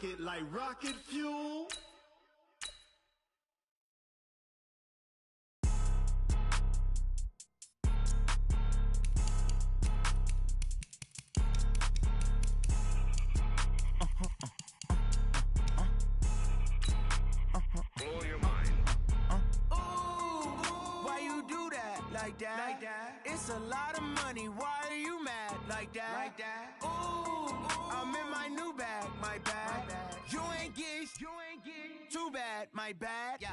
rocket like rocket fuel. Blow your mind. Why you do that like that? It's a lot of money. Why are you mad like that? Ooh, I'm in my new bag, my bad. You ain't getting too bad, my bad. Yeah.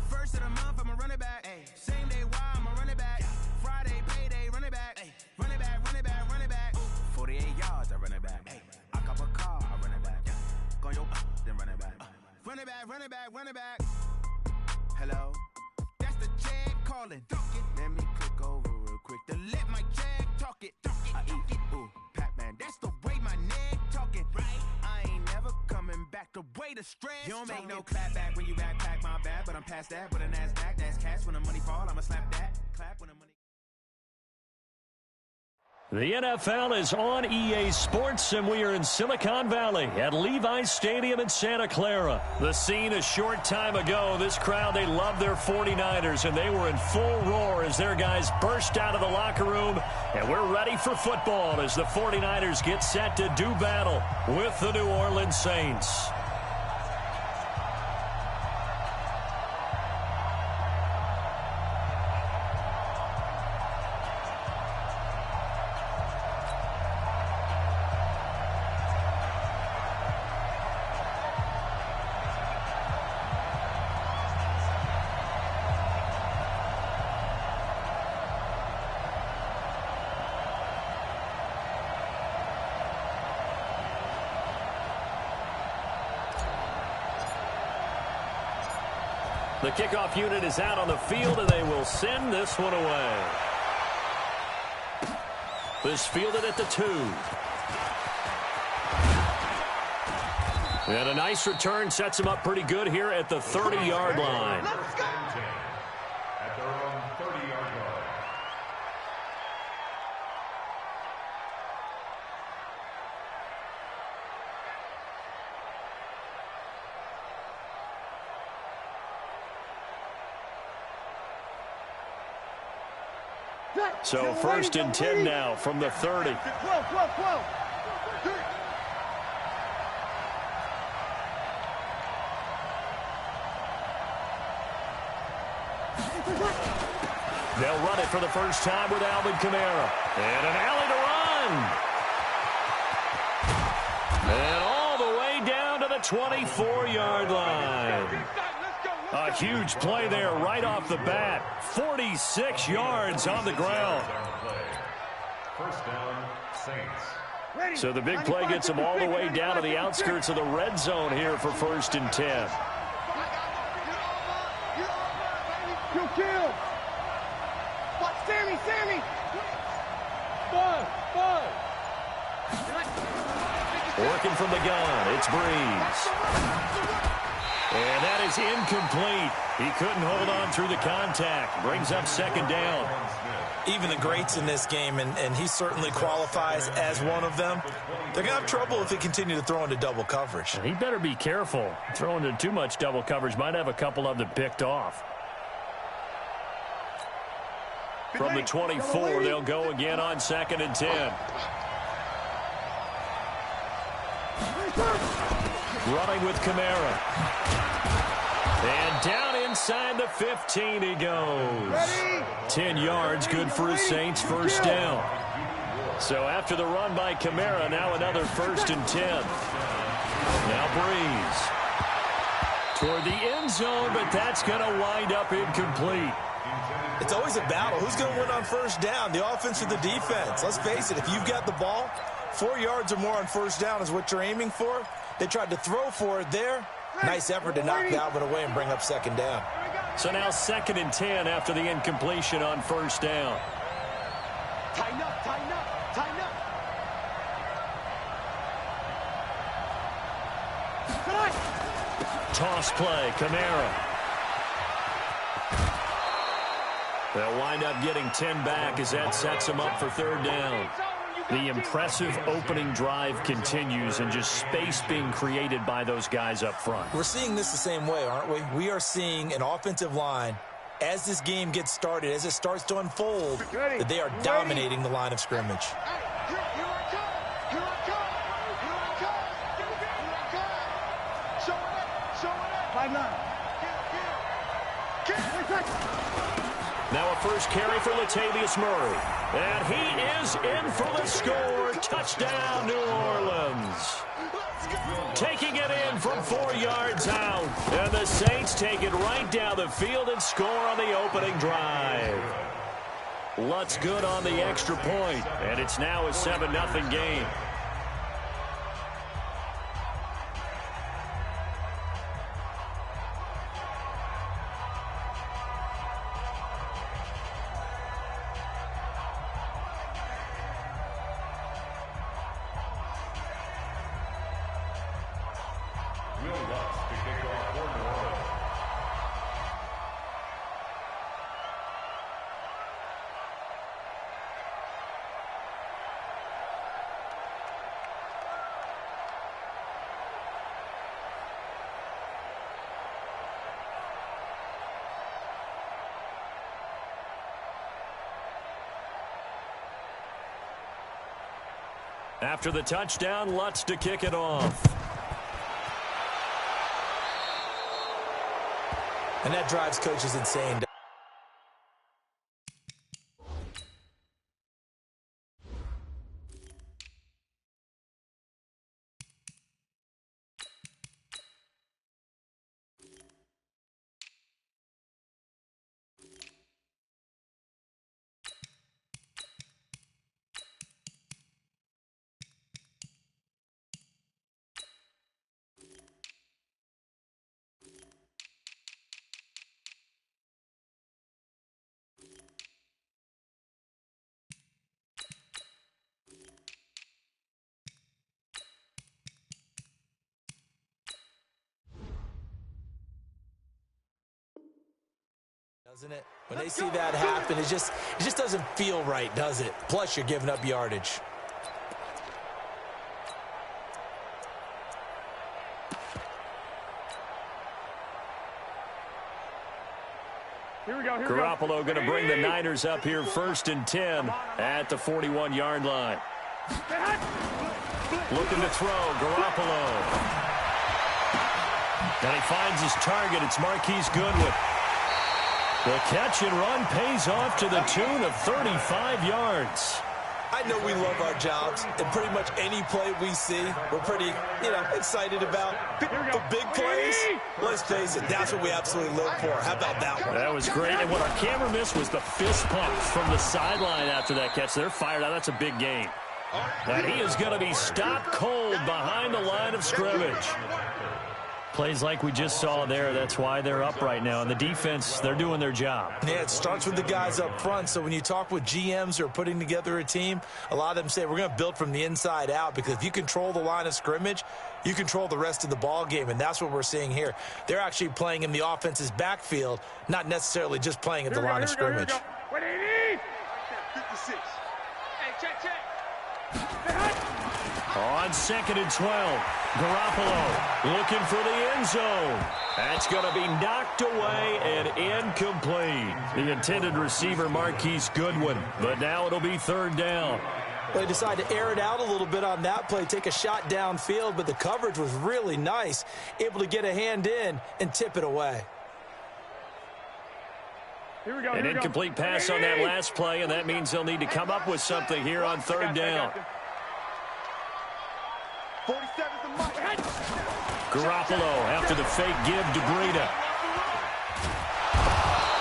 First of the month, I'ma run it back. Ay. Same day, why I'ma run it back. Friday, payday, run it back. Ay. Run it back, run it back, run it back. 48 yards, I run it back. Ay. I cop a car, I run it back. Go yo, then run it back. Run it back, run it back, run it back. Hello? That's the check calling. Let me click over real quick to let my check talk it. I eat it, ooh, Pac-Man. That's the way my neck talking. Right? I ain't never coming back. The way the stress. You don't make no clap back when you backpack, my bad. But I'm past that with a NASDAQ. That's cash when the money fall. I'ma slap that. Clap when the money. The NFL is on EA Sports, and we are in Silicon Valley at Levi's Stadium in Santa Clara. The scene a short time ago, this crowd, they love their 49ers, and they were in full roar as their guys burst out of the locker room, and we're ready for football as the 49ers get set to do battle with the New Orleans Saints. The kickoff unit is out on the field, and they will send this one away. This fielded at the 2. And a nice return sets him up pretty good here at the 30-yard line. Let's go. At their own 30-yard line. So first and 10 now from the 30. They'll run it for the first time with Alvin Kamara. And an alley to run. And all the way down to the 24-yard line. A huge play there right off the bat. 46 yards on the ground. First down, Saints. So the big play gets them all the way down to the outskirts of the red zone here for first and 10. Working from the gun, it's Breeze. And that is incomplete. He couldn't hold on through the contact. Brings up second down. Even the greats in this game, and he certainly qualifies as one of them, they're going to have trouble if they continue to throw into double coverage. And he better be careful. Throwing into too much double coverage might have a couple of them picked off. From the 24, they'll go again on second and 10. Running with Kamara. And down inside the 15 he goes. 10 yards, good for his Saints, first down. So after the run by Kamara, now another first and 10. Now Breeze. Toward the end zone, but that's going to wind up incomplete. It's always a battle. Who's going to win on first down, the offense or the defense? Let's face it, if you've got the ball, 4 yards or more on first down is what you're aiming for. They tried to throw for it there. Nice effort to knock Dalvin away and bring up second down. So now second and 10 after the incompletion on first down. Tighten up, tighten up, tighten up. Toss play, Kamara. They'll wind up getting 10 back as that sets them up for third down. The impressive opening drive continues and just space being created by those guys up front. We're seeing this the same way, aren't we? We are seeing an offensive line, as this game gets started, as it starts to unfold, that they are dominating the line of scrimmage. Now a first carry for Latavius Murray. And he is in for the score. Touchdown, New Orleans. Taking it in from 4 yards out. And the Saints take it right down the field and score on the opening drive. Lutz good on the extra point, and it's now a 7-0 game. After the touchdown, Lutz to kick it off. And that drives coaches insane. Doesn't it? When they see that happen, it just doesn't feel right, does it? Plus, you're giving up yardage. Garoppolo going to bring the Niners up here 1st and 10 at the 41-yard line. Looking to throw, Garoppolo. And he finds his target. It's Marquise Goodwin. The catch and run pays off to the tune of 35 yards. I know we love our jobs, and pretty much any play we see, we're pretty, excited about. The big plays, let's face it, that's what we absolutely live for. How about that one? That was great, and what our camera missed was the fist pump from the sideline after that catch. They're fired out. That's a big gain. And he is going to be stopped cold behind the line of scrimmage. Plays like we just saw there. That's why they're up right now. And the defense, they're doing their job. Yeah, it starts with the guys up front. So when you talk with GMs who are putting together a team, a lot of them say we're going to build from the inside out, because if you control the line of scrimmage, you control the rest of the ball game, and that's what we're seeing here. They're actually playing in the offense's backfield, not necessarily just playing at the line of scrimmage. What do you need? 56. Hey, check. On 2nd and 12, Garoppolo looking for the end zone. That's going to be knocked away and incomplete. The intended receiver, Marquise Goodwin, but now it'll be 3rd down. They decided to air it out a little bit on that play, take a shot downfield, but the coverage was really nice, able to get a hand in and tip it away. An incomplete pass on that last play, and that means they'll need to come up with something here on 3rd down. Garoppolo after the fake give to Breida.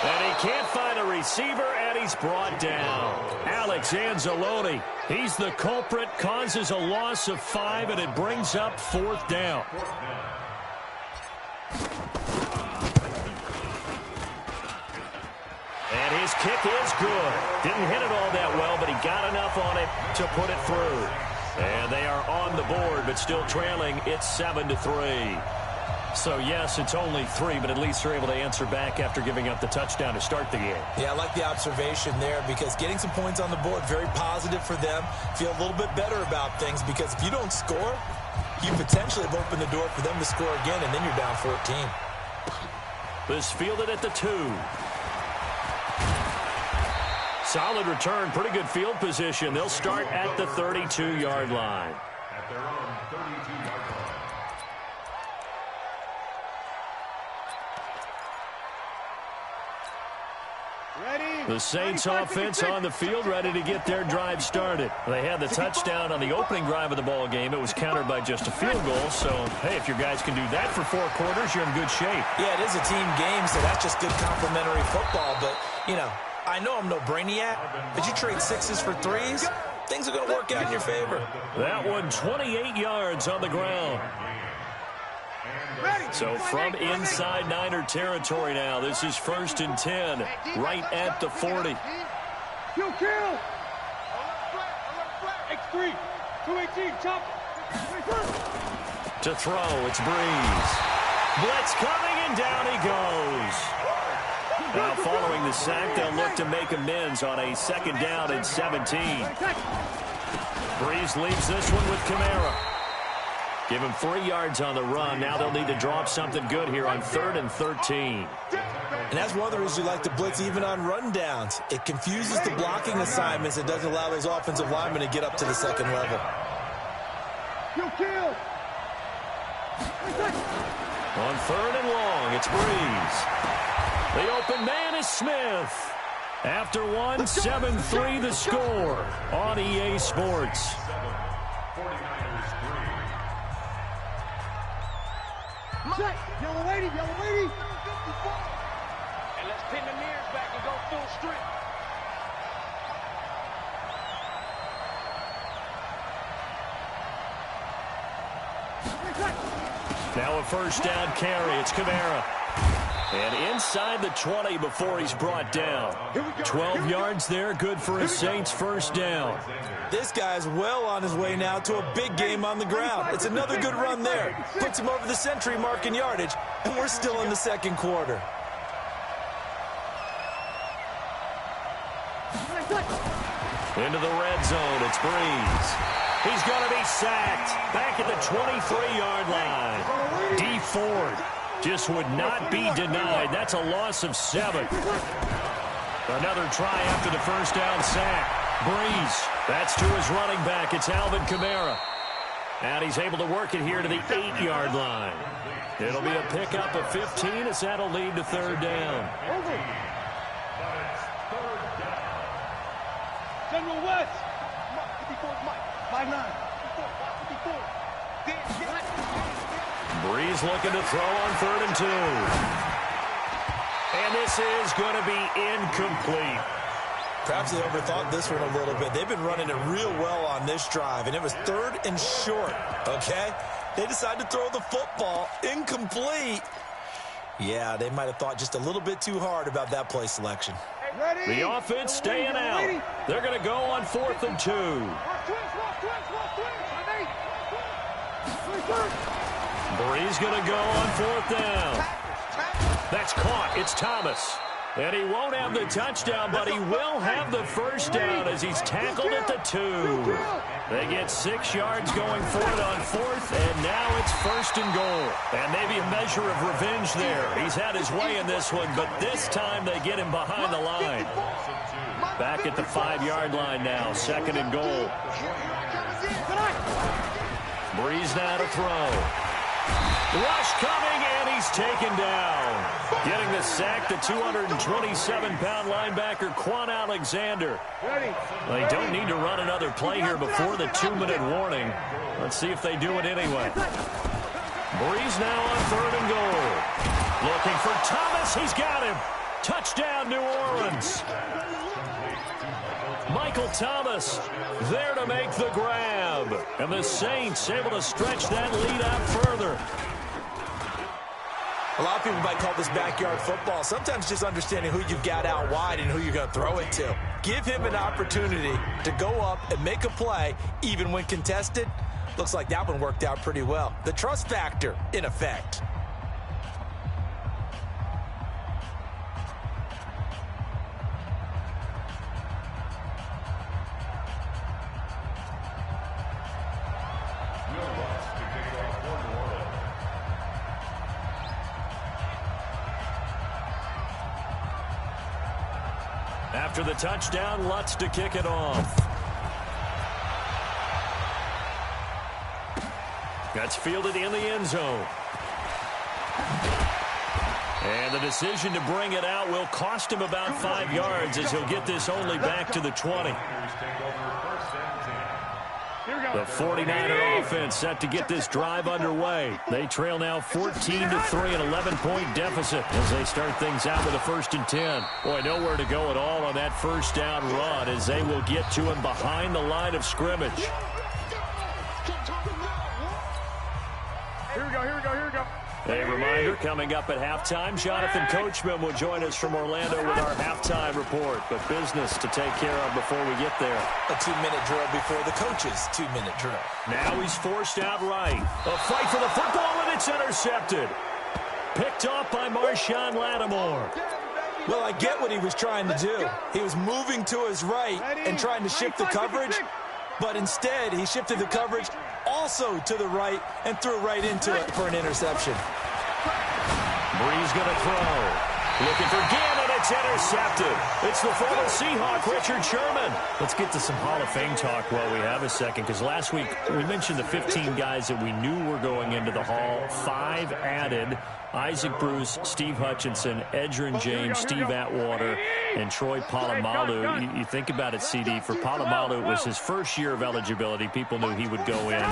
And he can't find a receiver, and he's brought down. Alex Anzalone, he's the culprit, causes a loss of 5, and it brings up 4th down. And his kick is good. Didn't hit it all that well, but he got enough on it to put it through. And they are on the board, but still trailing. It's 7-3. So, yes, it's only 3, but at least they're able to answer back after giving up the touchdown to start the game. Yeah, I like the observation there because getting some points on the board, very positive for them. Feel a little bit better about things because if you don't score, you potentially have opened the door for them to score again, and then you're down 14. This fielded at the 2. Solid return, pretty good field position. They'll start at the 32-yard line. At their own 32-yard line. The Saints offense on the field, ready to get their drive started. They had the touchdown on the opening drive of the ball game. It was countered by just a field goal. So, hey, if your guys can do that for 4 quarters, you're in good shape. Yeah, it is a team game, so that's just good complimentary football. But, you know, I know I'm no brainiac, but you trade 6s for 3s, things are going to work out in your favor. That one, 28 yards on the ground. So from inside Niner territory now, this is 1st and 10, right at the 40. Kill. X3, 218, chop. To throw, it's Breeze. Blitz coming, and down he goes. Now following the sack, they'll look to make amends on a 2nd down and 17. Breeze leaves this one with Kamara. Give him 3 yards on the run. Now they'll need to drop something good here on 3rd and 13. And that's one of the reasons you like to blitz even on rundowns. It confuses the blocking assignments. It doesn't allow those offensive linemen to get up to the 2nd level. Kill. On 3rd and long, it's Breeze. The open man is Smith. After one, 7-3 the score on EA Sports. 49ers 3. Yellow lady. And let's pin the mirrors back and go full strength. Now a 1st down carry. It's Kamara. And inside the 20 before he's brought down. 12 yards there, good for a Saints 1st down. This guy's well on his way now to a big game on the ground. It's another good run there. Puts him over the century mark in yardage, and we're still in the 2nd quarter. Into the red zone, it's Breeze. He's going to be sacked. Back at the 23-yard line. D. Ford just would not be denied. That's a loss of 7. Another try after the 1st down sack. Breeze, that's to his running back. It's Alvin Kamara. And he's able to work it here to the 8-yard line. It'll be a pickup of 15 as that'll lead to 3rd down. General West. 54 Mike. 5'9". 54. Breeze looking to throw on 3rd and 2. And this is going to be incomplete. Perhaps they overthought this one a little bit. They've been running it real well on this drive, and it was 3rd and short, okay? They decided to throw the football incomplete. Yeah, they might have thought just a little bit too hard about that play selection. The offense staying out. They're going to go on 4th and 2. Breeze going to go on 4th down. That's caught. It's Thomas. And he won't have the touchdown, but he will have the 1st down as he's tackled at the 2. They get 6 yards going for it on 4th, and now it's 1st and goal. And maybe a measure of revenge there. He's had his way in this one, but this time they get him behind the line. Back at the 5-yard line now, 2nd and goal. Breeze now to throw. Rush coming, and he's taken down. Getting the sack, the 227-pound linebacker, Quan Alexander. They don't need to run another play here before the 2-minute warning. Let's see if they do it anyway. Breeze now on 3rd and goal. Looking for Thomas. He's got him. Touchdown, New Orleans. Michael Thomas there to make the grab. And the Saints able to stretch that lead out further. A lot of people might call this backyard football. Sometimes just understanding who you've got out wide and who you're going to throw it to. Give him an opportunity to go up and make a play, even when contested. Looks like that one worked out pretty well. The trust factor, in effect. After the touchdown, Lutz to kick it off. That's fielded in the end zone. And the decision to bring it out will cost him about 5 yards as he'll get this only back to the 20. The 49er offense set to get this drive underway. They trail now 14-3, an 11-point deficit as they start things out with a 1st and 10. Boy, nowhere to go at all on that first down run as they will get to him behind the line of scrimmage. Here we go, here we go, here we go. A reminder, coming up at halftime, Jonathan Coachman will join us from Orlando with our halftime report. But business to take care of before we get there. A 2-minute drill before the coach's 2-minute drill. Now he's forced out right. A fight for the football, and it's intercepted. Picked off by Marshawn Lattimore. Well, I get what he was trying to do. He was moving to his right and trying to shift the coverage. But instead, he shifted the coverage also to the right and threw right into it for an interception. Breeze going to throw. Looking for Gannon. It's intercepted. It's the former Seahawk, Richard Sherman. Let's get to some Hall of Fame talk while we have a second, because last week we mentioned the 15 guys that we knew were going into the Hall. 5 added. Isaac Bruce, Steve Hutchinson, Edgerrin James, Steve Atwater, and Troy Polamalu. You think about it, CD. For Polamalu, it was his first year of eligibility. People knew he would go in.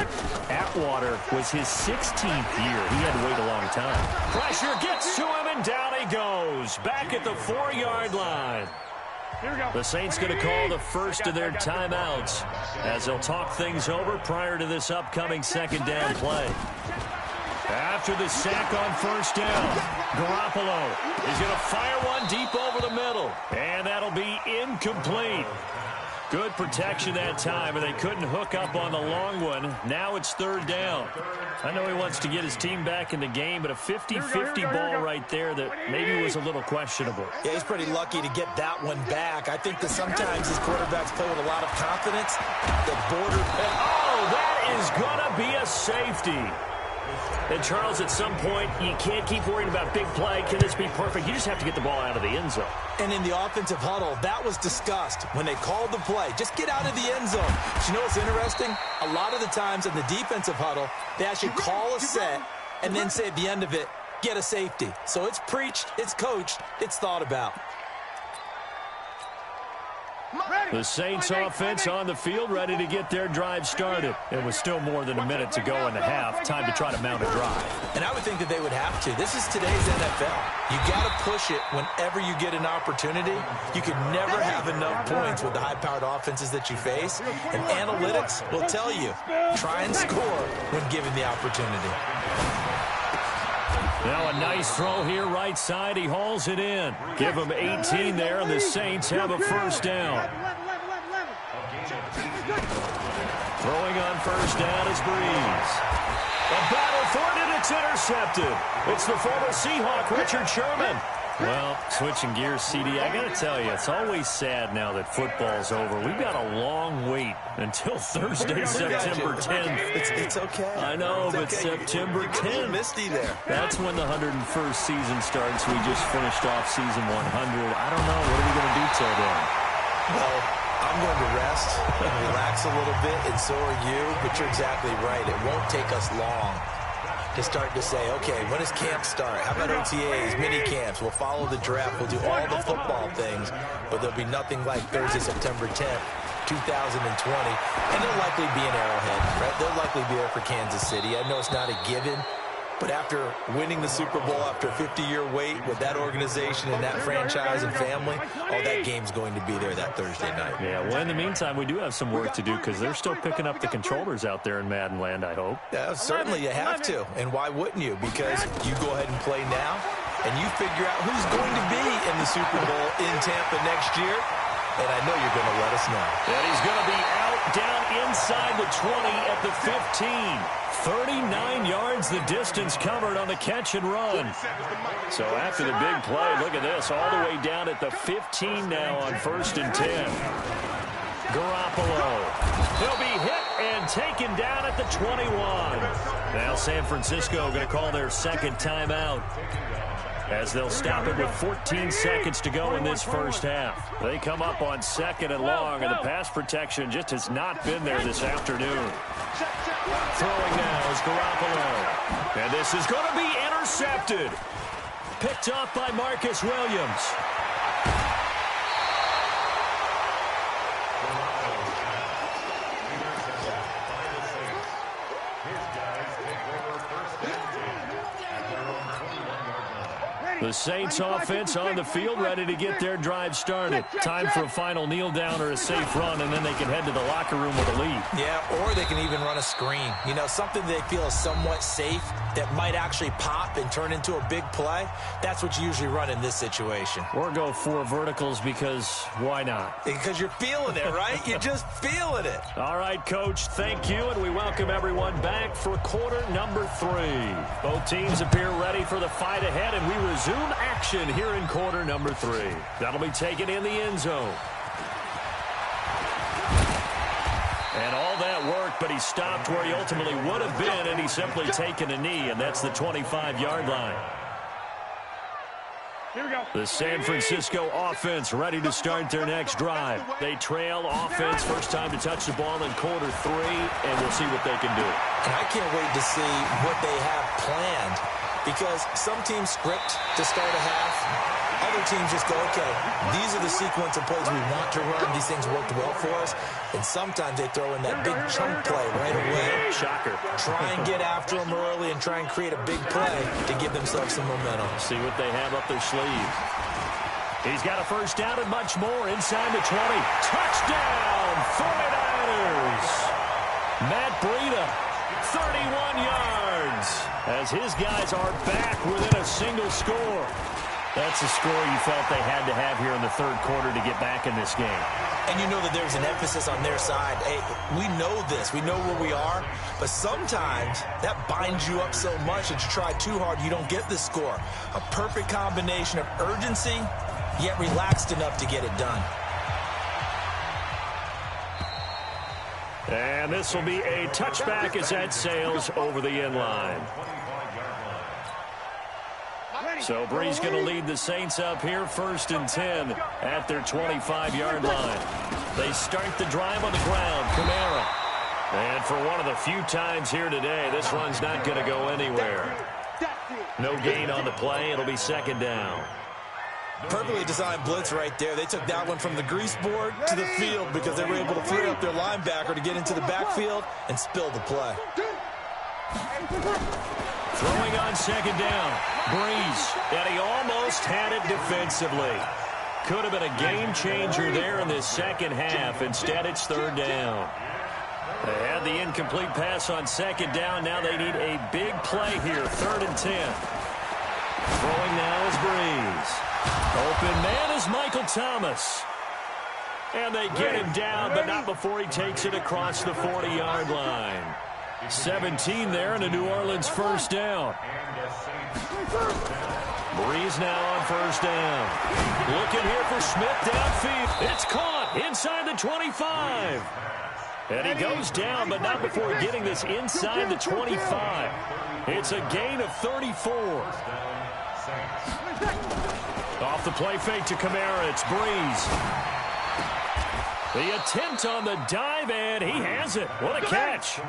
Atwater was his 16th year. He had to wait a long time. Pressure gets to him, and down he goes. Back at the 4-yard line. The Saints going to call the first of their timeouts as they'll talk things over prior to this upcoming 2nd down play. After the sack on 1st down, Garoppolo is going to fire one deep over the middle, and that'll be incomplete. Good protection that time, and they couldn't hook up on the long one. Now it's 3rd down. I know he wants to get his team back in the game, but a 50-50 ball right there that maybe was a little questionable. Yeah, he's pretty lucky to get that one back. I think that sometimes his quarterbacks play with a lot of confidence. The border. Oh, that is going to be a safety. And, Charles, at some point, you can't keep worrying about big play. Can this be perfect? You just have to get the ball out of the end zone. And in the offensive huddle, that was discussed when they called the play. Just get out of the end zone. But you know what's interesting? A lot of the times in the defensive huddle, they actually call a set and then say at the end of it, get a safety. So it's preached, it's coached, it's thought about. The Saints offense on the field, ready to get their drive started. It was still more than a minute to go in the half. Time to try to mount a drive. And I would think that they would have to. This is today's NFL. You got to push it whenever you get an opportunity. You can never have enough points with the high-powered offenses that you face. And analytics will tell you, try and score when given the opportunity. Now a nice throw here right side. He hauls it in. Give him 18 there, and the Saints have a 1st down. Throwing on 1st down is Breeze. A battle for it, and it's intercepted. It's the former Seahawk, Richard Sherman. Well, switching gears, CD, I got to tell you, it's always sad now that football's over. We've got a long wait until Thursday, September 10th. It's okay. I know, but okay. September 10th. Misty there. That's when the 101st season starts. We just finished off season 100. I don't know. What are we going to do till then? Well, I'm going to rest and relax a little bit, and so are you. But you're exactly right. It won't take us long to start to say, okay, when does camp start? How about OTAs, mini camps? We'll follow the draft. We'll do all the football things, but there'll be nothing like Thursday, September 10th, 2020. And they'll likely be in Arrowhead, right? They'll likely be there for Kansas City. I know it's not a given, but after winning the Super Bowl, after a 50-year wait with that organization and that franchise and family, that game's going to be there that Thursday night. Yeah, well, in the meantime, we do have some work to do because they're still picking up the controllers out there in Madden land, I hope. Yeah, certainly you have to. And why wouldn't you? Because you go ahead and play now, and you figure out who's going to be in the Super Bowl in Tampa next year. And I know you're going to let us know. And he's going to be out down inside the 20 at the 15. 39 yards the distance covered on the catch and run. So after the big play, look at this, all the way down at the 15 now on 1st and 10. Garoppolo. He'll be hit and taken down at the 21. Now San Francisco going to call their 2nd timeout. as they'll stop it with 14 seconds to go in this first half. They come up on 2nd and long, and the pass protection just has not been there this afternoon. Throwing now is Garoppolo. And this is going to be intercepted. Picked off by Marcus Williams. The Saints offense on the field, ready to get their drive started. Time for a final kneel down or a safe run, and then they can head to the locker room with a lead. Yeah, or they can even run a screen. You know, something they feel is somewhat safe that might actually pop and turn into a big play. That's what you usually run in this situation. Or go 4 verticals because why not? Because you're feeling it, right? You're just feeling it. All right, Coach, thank you, and we welcome everyone back for quarter number 3. Both teams appear ready for the fight ahead, and we resume action here in quarter number 3. That'll be taken in the end zone. And all that work, but he stopped where he ultimately would have been, and he's simply taken a knee, and that's the 25-yard line. Here we go. The San Francisco offense ready to start their next drive. They trail offense, first time to touch the ball in quarter 3, and we'll see what they can do. And I can't wait to see what they have planned, because some teams script to start a half. Other teams just go, okay, these are the sequence of plays we want to run. These things worked well for us. And sometimes they throw in that big chunk play right away. Shocker. Try and get after them early and try and create a big play to give themselves some momentum. See what they have up their sleeve. He's got a first down and much more inside the 20. Touchdown, 49ers. Matt Breida, 31 yards, as his guys are back within a single score. That's a score you felt they had to have here in the third quarter to get back in this game. And you know that there's an emphasis on their side. Hey, we know this. We know where we are. But sometimes that binds you up so much that you try too hard, you don't get the score. A perfect combination of urgency, yet relaxed enough to get it done. And this will be a touchback as that sails over the end line. So Bree's going to lead the Saints up here, 1st and 10 at their 25-yard line. They start the drive on the ground. Kamara. And for one of the few times here today, this run's not going to go anywhere. No gain on the play. It'll be 2nd down. Perfectly designed blitz right there. They took that one from the grease board to the field because they were able to free up their linebacker to get into the backfield and spill the play. Throwing on 2nd down. Breeze, and he almost had it defensively. Could have been a game changer there in this second half. Instead, it's 3rd down. They had the incomplete pass on 2nd down. Now they need a big play here, 3rd and 10. Throwing now is Breeze. Open man is Michael Thomas. And they get him down, but not before he takes it across the 40-yard line. 17 there and a New Orleans first down. Breeze now on 1st down. Looking here for Smith downfield. It's caught inside the 25. And he goes down, but not before getting this inside the 25. It's a gain of 34. Off the play fake to Kamara. It's Breeze. The attempt on the dive, and he has it. What a catch.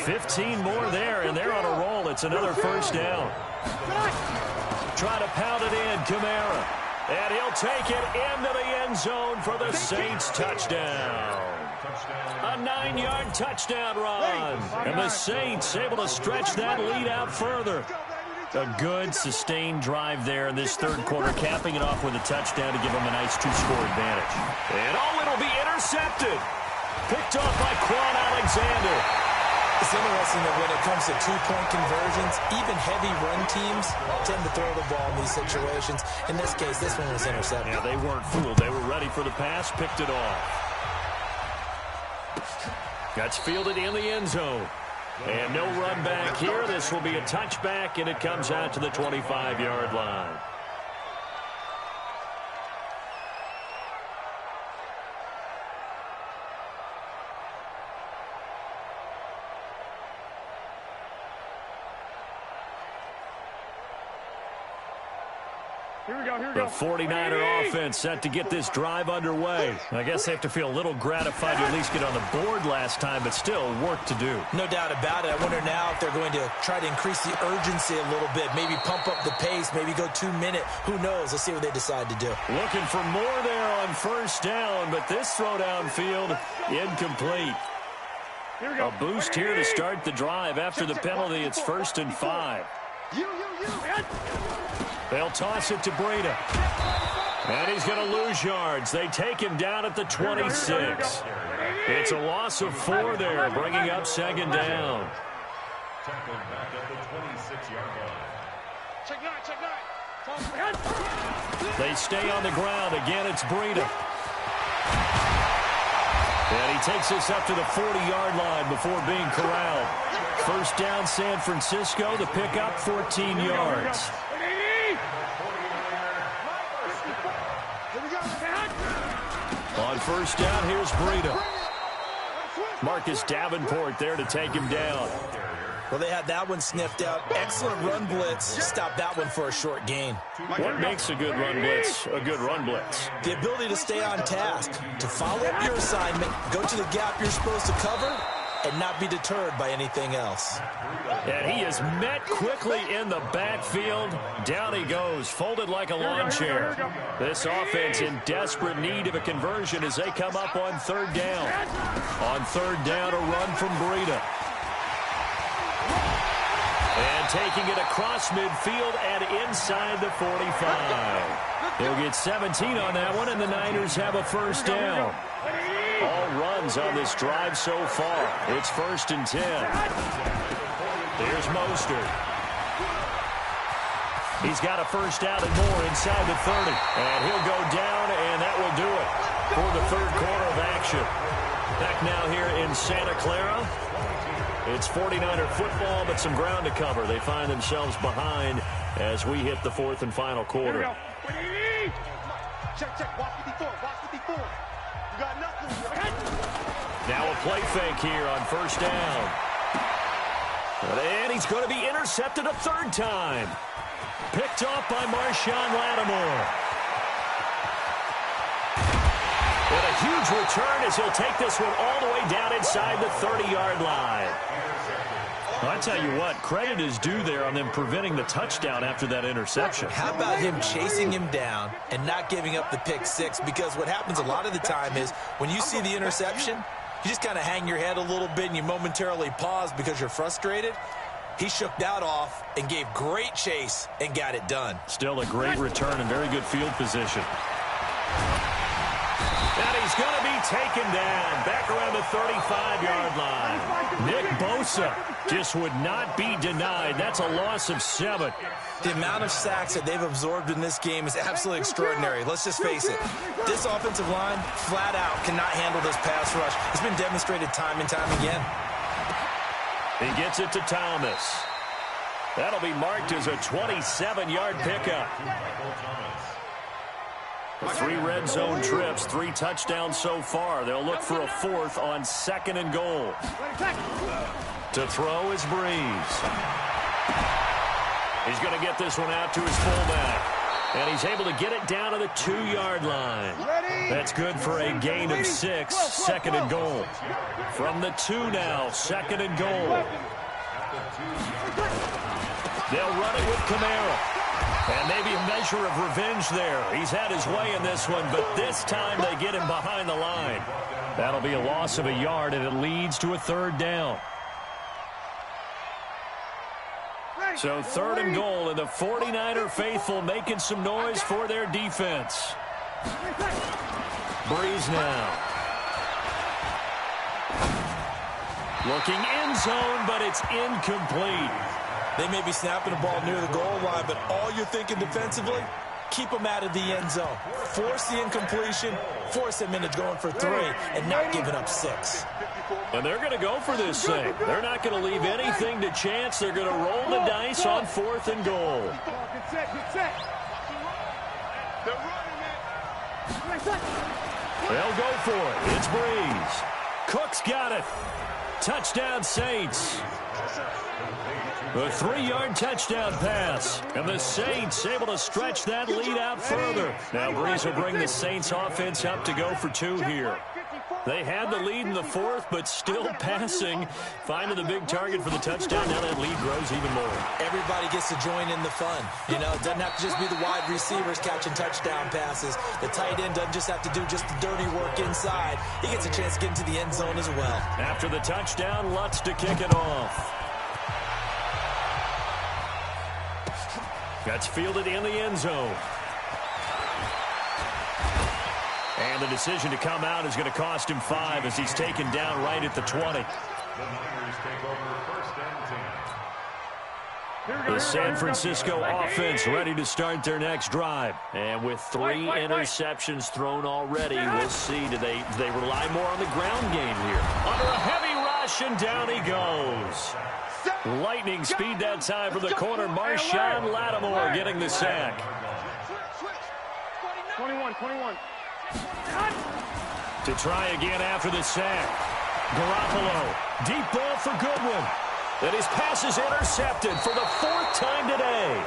15 more there, and they're on a roll. It's another first down. Try to pound it in, Kamara. And he'll take it into the end zone for the Saints touchdown. A 9-yard touchdown run. And the Saints able to stretch that lead out further. A good, sustained drive there in this third quarter, capping it off with a touchdown to give them a nice 2-score advantage. And it'll be intercepted. Picked off by Quan Alexander. It's interesting that when it comes to 2-point conversions, even heavy run teams tend to throw the ball in these situations. In this case, this one was intercepted. Yeah, they weren't fooled. They were ready for the pass, picked it off. That's fielded in the end zone. And no run back here. This will be a touchback, and it comes out to the 25-yard line. The 49er offense set to get this drive underway. I guess they have to feel a little gratified to at least get on the board last time, but still work to do. No doubt about it. I wonder now if they're going to try to increase the urgency a little bit, maybe pump up the pace, maybe go 2 minute. Who knows? Let's see what they decide to do. Looking for more there on first down, but this throw downfield incomplete. A boost here to start the drive. After the penalty, it's 1st and 5. They'll toss it to Breida. And he's going to lose yards. They take him down at the 26. It's a loss of 4 there, bringing up 2nd down. Tackled back at the 26-yard line. They stay on the ground. Again, it's Breida. And he takes this up to the 40-yard line before being corralled. 1st down, San Francisco. The pickup, 14 yards. On 1st down, here's Breida. Marcus Davenport there to take him down. Well, they had that one sniffed out. Excellent run blitz. Stop that one for a short gain. What makes a good run blitz a good run blitz? The ability to stay on task, to follow up your assignment, go to the gap you're supposed to cover, and not be deterred by anything else. And he is met quickly in the backfield. Down he goes, folded like a lawn chair. This offense in desperate need of a conversion as they come up on 3rd down. On 3rd down, a run from Breida. And taking it across midfield and inside the 45. They'll get 17 on that one, and the Niners have a 1st down. All runs on this drive so far. It's 1st and 10. Here's Mostert. He's got a 1st down and more inside the 30. And he'll go down, and that will do it for the 3rd quarter of action. Back now here in Santa Clara. It's 49er football, but some ground to cover. They find themselves behind as we hit the 4th and final quarter. Check. Watch 54. Watch 54. You got nothing. Now a play fake here on 1st down. And he's going to be intercepted a 3rd time. Picked off by Marshawn Lattimore. And a huge return as he'll take this one all the way down inside the 30-yard line. Well, I tell you what, credit is due there on them preventing the touchdown after that interception. How about him chasing him down and not giving up the pick 6? Because what happens a lot of the time is when you see the interception, you just kind of hang your head a little bit and you momentarily pause because you're frustrated. He shook that off and gave great chase and got it done. Still a great return and very good field position. And he's going to be taken down back around the 35-yard line. Nick Bosa just would not be denied. That's a loss of 7. The amount of sacks that they've absorbed in this game is absolutely extraordinary. Let's just face it. This offensive line, flat out, cannot handle this pass rush. It's been demonstrated time and time again. He gets it to Thomas. That'll be marked as a 27-yard pickup. 3 red zone trips, 3 touchdowns so far. They'll look for a 4th on 2nd and goal. To throw is Breeze. He's going to get this one out to his fullback. And he's able to get it down to the 2-yard line. That's good for a gain of 6, 2nd and goal. From the 2 now, 2nd and goal. They'll run it with Kamara. And maybe a measure of revenge there. He's had his way in this one, but this time they get him behind the line. That'll be a loss of a yard, and it leads to a 3rd down. So 3rd and goal, and the 49er faithful making some noise for their defense. Breeze now. Looking end zone, but it's incomplete. They may be snapping the ball near the goal line, but all you're thinking defensively, keep them out of the end zone. Force the incompletion, force them into going for 3, and not giving up 6. And they're going to go for this thing. They're not going to leave anything to chance. They're going to roll the dice on 4th and goal. Get set. They'll go for it. It's Breeze. Cook's got it. Touchdown, Saints. A 3-yard touchdown pass. And the Saints able to stretch that lead out further. Now Breeze will bring the Saints offense up to go for 2 here. They had the lead in the 4th, but still passing. Finding the big target for the touchdown. Now that lead grows even more. Everybody gets to join in the fun. You know, it doesn't have to just be the wide receivers catching touchdown passes. The tight end doesn't just have to do just the dirty work inside. He gets a chance to get into the end zone as well. After the touchdown, Lutz to kick it off. That's fielded in the end zone. And the decision to come out is going to cost him 5 as he's taken down right at the 20. The Niners take over 1st and 10. The San Francisco offense ready to start their next drive. And with 3 interceptions thrown already, we'll see. Do they rely more on the ground game here? Under a heavy rush, and down he goes. Lightning speed that time for the corner. Marshawn Lattimore getting the sack. 21. To try again after the sack. Garoppolo. Deep ball for Goodwin. And his pass is intercepted for the 4th time today.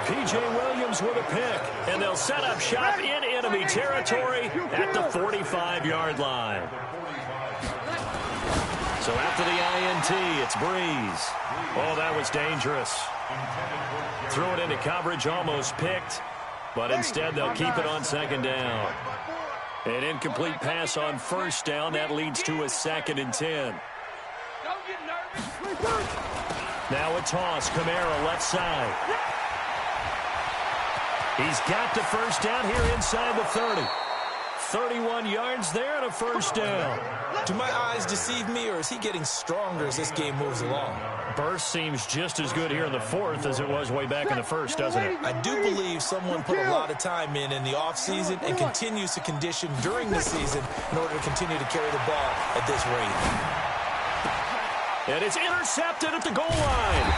P.J. Williams with a pick. And they'll set up shop in enemy territory at the 45-yard line. So after the INT, it's Breeze. Oh, that was dangerous. Threw it into coverage, almost picked. But instead, they'll keep it on 2nd down. An incomplete pass on 1st down. That leads to a 2nd and 10. Now a toss. Kamara left side. He's got the 1st down here inside the 30. 31 yards there and a 1st down. Do my eyes deceive me, or is he getting stronger as this game moves along? Burst seems just as good here in the 4th as it was way back in the 1st, doesn't it? I do believe someone put a lot of time in the offseason and continues to condition during the season in order to continue to carry the ball at this rate. And it's intercepted at the goal line.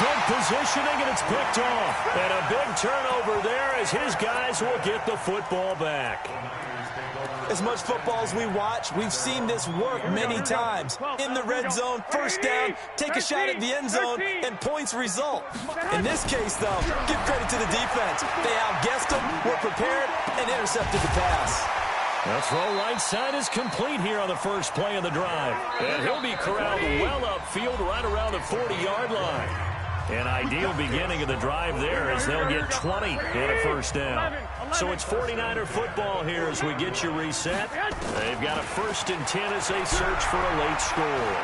Good positioning, and it's picked off. And a big turnover there as his guys will get the football back. As much football as we watch, we've seen this work many times. In the red zone, 1st down, take a shot at the end zone, and points result. In this case, though, give credit to the defense. They outguessed them, were prepared, and intercepted the pass. The throw right side is complete here on the 1st play of the drive. And he'll be corralled well upfield right around the 40-yard line. An ideal beginning of the drive there as they'll get 20 and a 1st down. So it's 49er football here as we get you reset. They've got a 1st and 10 as they search for a late score.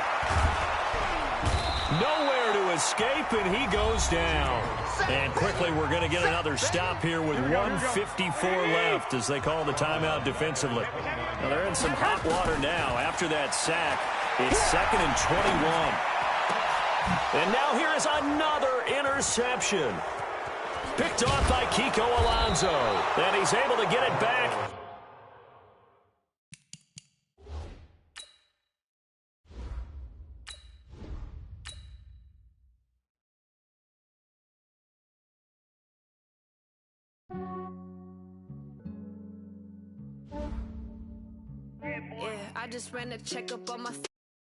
Nowhere to escape, and he goes down. And quickly we're going to get another stop here with 1:54 left as they call the timeout defensively. Now they're in some hot water now. After that sack, it's 2nd and 21. And now here is another interception. Picked off by Kiko Alonso. And he's able to get it back. Yeah, I just ran a checkup on my